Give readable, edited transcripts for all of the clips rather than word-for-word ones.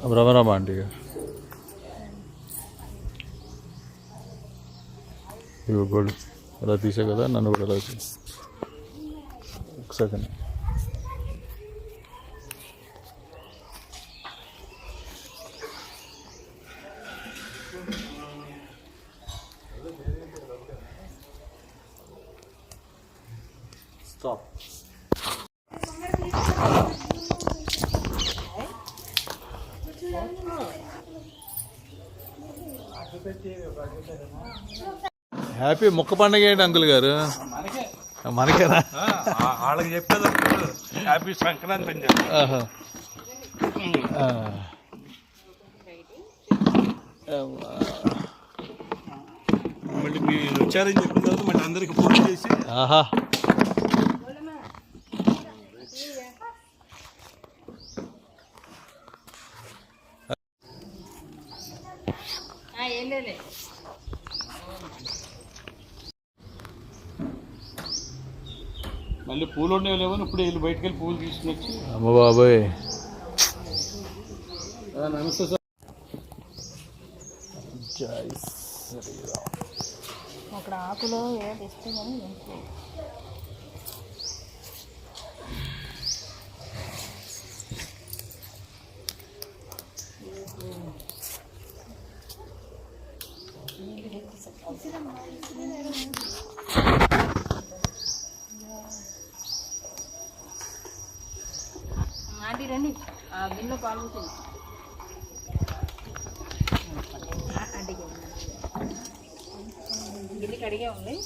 రమరమ aunty ఇవి gold అలా తీసే కదా, నన్ను కూడా అలా ఒక సెకండ్. స్టాప్. హ్యాపీ మొక్క పండుగ ఏంటి అంకుల్ గారు? మనకేనా? వాళ్ళకి చెప్పేది హ్యాపీ సంక్రాంతి అని చెప్పి. మళ్ళీ మీరు వచ్చారని చెప్పిన తర్వాత మళ్ళీ అందరికి ఫోన్ చేసి ఆహా మళ్ళీ పూలు ఉండేవి లేవని ఇప్పుడు వీళ్ళు బయటకు వెళ్ళి పూలు తీసుకుని వచ్చి. అమ్మ బాబోయ్. నమస్తే సార్. అక్కడ ఆకులో ఏదో ఇస్తే కానీ ఆంటీ రండి, ఆ బిల్లు పాల్గొంటుంది. గిల్లికి అడిగే ఉంది.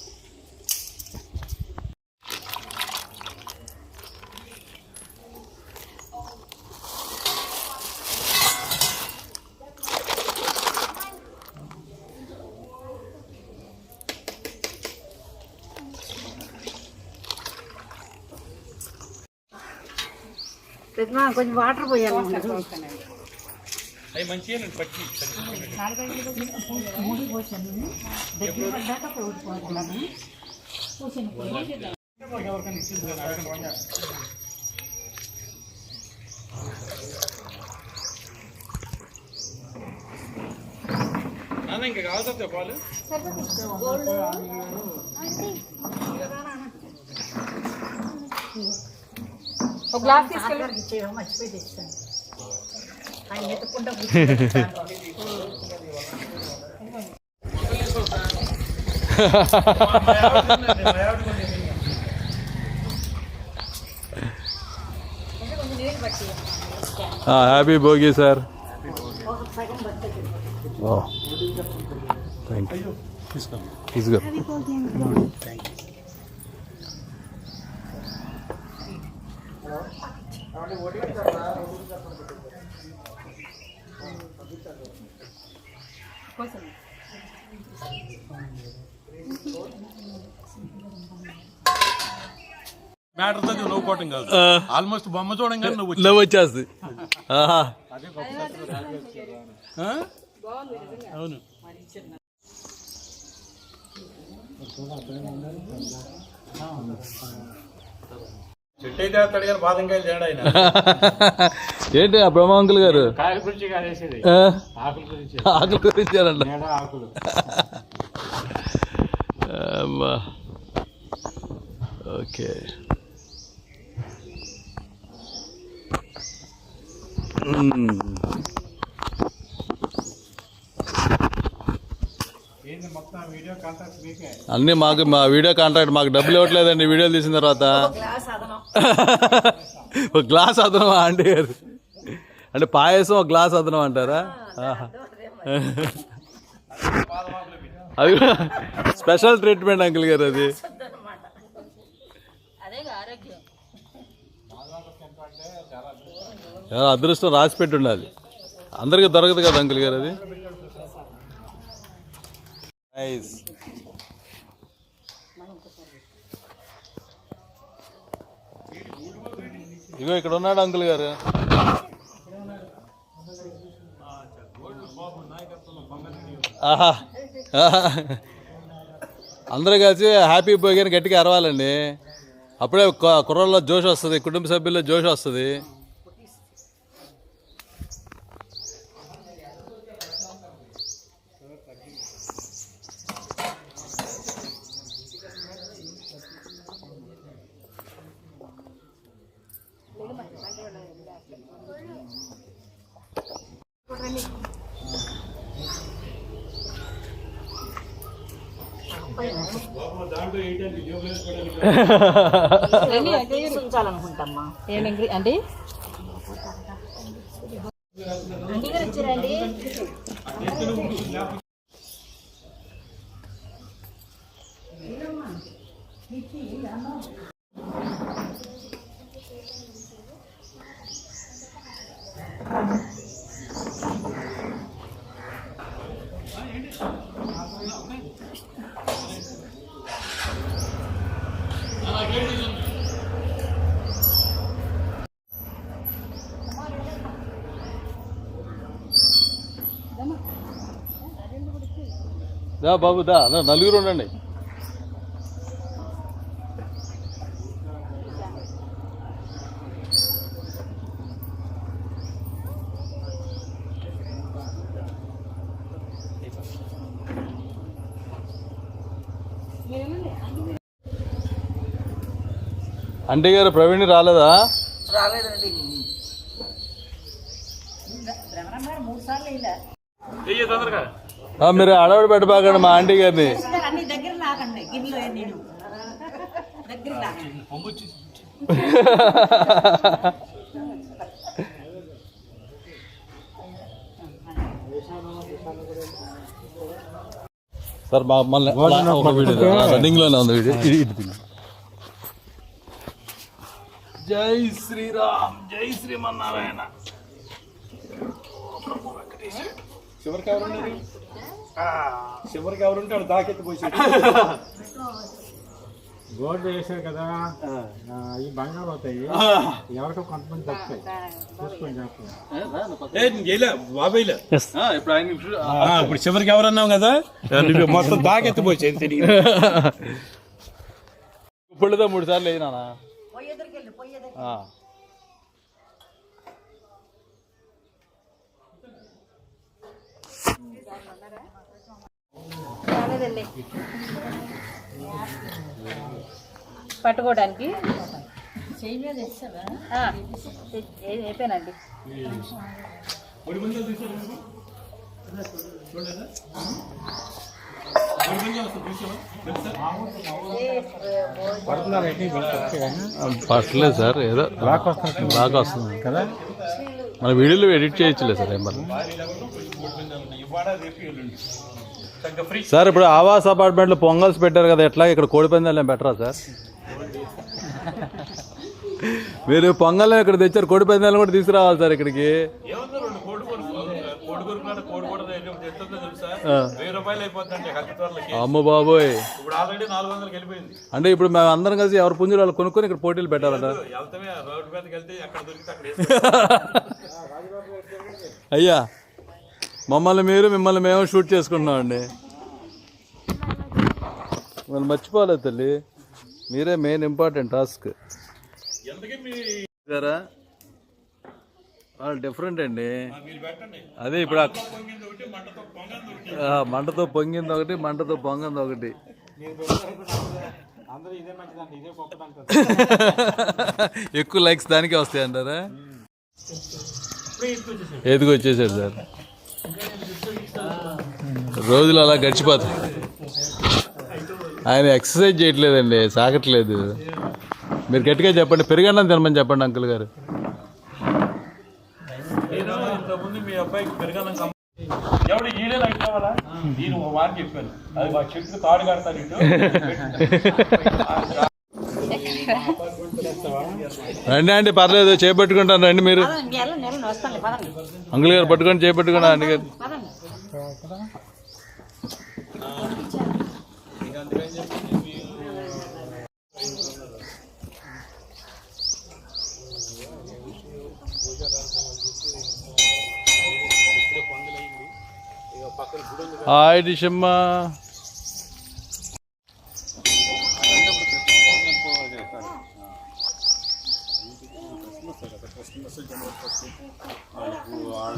కొంచెం వాటర్ పోయాలి. అవి మంచిగా పచ్చి ఇంకా కావాలి పాలు. ఒక గ్లాస్ తీసుకెళ్ళి మర్చిపోయి తెచ్చాను. Happy Bhogi sir. Thank you. తీసుకో. మ్యాటర్ తో నువ్వు పోవటం కాదు, ఆల్మోస్ట్ బొమ్మ చూడంగా నువ్వు వచ్చేస్తుంది. అవును. చెట్టు అయితే వేస్తాడు కానీ బాదంకాయలు చేయడం ఆయన. ఏంటి ఆ బ్రహ్మ అంకుల్ గారు కాయల గురించి కాదేసేది, ఆకుల గురించి. ఆకుల గురించి అంట. ఆకులు ఓకే. అన్నీ మాకు, మా వీడియో కాంట్రాక్ట్ మాకు డబ్బులు ఇవ్వట్లేదండి వీడియోలు తీసిన తర్వాత. ఒక గ్లాస్ అదనం ఆంటీ గారు అంటే పాయసం ఒక గ్లాస్ అదనం అంటారా? అది స్పెషల్ ట్రీట్మెంట్ అంకుల్ గారు. అది అదృష్టం రాసి పెట్టి ఉండాలి, అందరికీ దొరకదు కదా అంకుల్ గారు. అది నైస్. ఇగో ఇక్కడ ఉన్నాడు అంకుల్ గారు. ఆహా, అందరూ కలిసి హ్యాపీ భోగి అని గట్టిగా అరవాలండి. అప్పుడే కుర్రల్లో జోష్ వస్తుంది, కుటుంబ సభ్యుల్లో జోష్ వస్తుంది. ఉంచాలనుకుంటామ్మా ఏంటి అంటే వచ్చారండి. దా బాబు దా నలుగురు ఉండండి. అంటే గారు ప్రవీణ్ రాలేదా? రాలేదండి. మూడు సార్లు ఇలా మీరు అడవాడు పెట్టబాకండి మా ఆంటీ గారిని. అన్ని దగ్గర లాగండి గిన్నెలో నేను దగ్గర లాగండి. సార్ మళ్ళీ రన్నింగ్ లోనే ఉంది వీడియో. జై శ్రీరామ్, జై శ్రీమన్నారాయణ. చివరికి ఎవరున్నారు? చివరికి ఎవరుంటే వాడు దాకెత్తి పోసాడు. గోల్డ్ వేసారు కదా, ఈ బంగారు అవుతాయి. ఎవరికో కొంతమంది తప్పుతాయి, చూసుకొని ఇప్పుడు చివరికి ఎవరన్నావు కదా, నువ్వు మొత్తం దాకెత్తి పోసాడు. ఇప్పుడుతో 3 సార్లు అయినా పట్టుకోవడానికి అయిపోయానండి. పట్టలేదు సార్, ఏదో బ్లాక్ వస్తుంది కదా, మన వీడియోలో ఎడిట్ చేయొచ్చులే సార్. ఏం సార్ ఇప్పుడు ఆవాస్ అపార్ట్మెంట్లో పొంగల్స్ పెట్టారు కదా, ఎట్లా ఇక్కడ కోడిపందాలు ఏం పెట్టరా సార్? మీరు పొంగల్ ఇక్కడ తెచ్చారు, కోడిపందాలు కూడా తీసుకురావాలి సార్ ఇక్కడికి. అమ్మ బాబోయ్, అంటే ఇప్పుడు మేము అందరం కలిసి ఎవరు పుంజులు వాళ్ళు కొనుక్కొని ఇక్కడ పోటీలు పెట్టాలంట. అయ్యా మమ్మల్ని మీరు, మిమ్మల్ని మేము షూట్ చేసుకుంటున్నామండి. మనం మర్చిపోలేదు తల్లి, మీరే మెయిన్ ఇంపార్టెంట్ టాస్క్. వాళ్ళు డిఫరెంట్ అండి. అదే ఇప్పుడు మంటతో పొంగింది ఒకటి, మంటతో పొంగింది ఒకటి. ఎక్కువ లైక్స్ దానికే వస్తాయి అంటారా? ఎదుగొచ్చేసాడు సార్, రోజులు అలా గడిచిపోతాయి. ఆయన ఎక్సర్సైజ్ చేయట్లేదండి, సాగట్లేదు. మీరు గట్టిగా చెప్పండి, పెరుగన్నం తినమని చెప్పండి అంకుల్ గారు. మీ అబ్బాయికి పెరుగన్నం ఎవడు ఈడేలా ఇట్లా నేను వారికి చెప్పాను, అది మా చెట్టుకు తాడు కడతాను. రండి అండి, పర్లేదు, చేపట్టుకుంటాను రండి. మీరు అంకుల్ గారు పట్టుకొని చేపట్టుకున్నా అండి గారు. హాయ్ డిషమ్మ.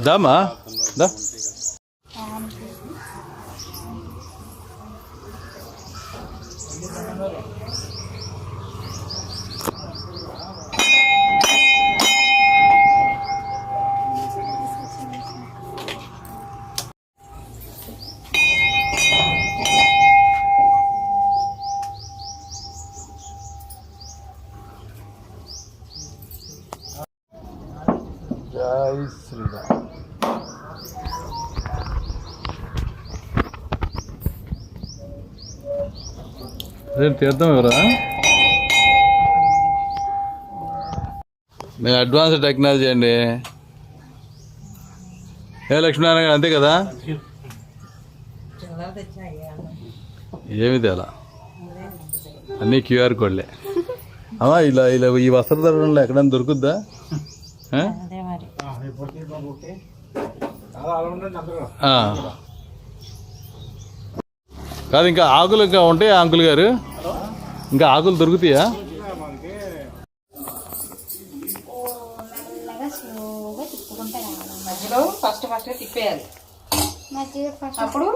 దామా దా. జై శ్రీరామ్. రేపు తీర్థం ఎవరా? మేము అడ్వాన్స్ టెక్నాలజీ అండి. ఏ లక్ష్మీనారాయణ గారు అంతే కదా? ఏమి తేలా అన్నీ క్యూఆర్ కోడ్లే. అమ్మా ఇలా ఇలా ఈ వస్త్రధరణలో ఎక్కడైనా దొరుకుద్దా? కాదు ఇంకా ఆకులు ఇంకా ఉంటాయా అంకుల్ గారు? ఇంకా ఆకులు దొరుకుతాయా? మధ్యలో ఫస్ట్ తిప్పేయాలి. అప్పుడు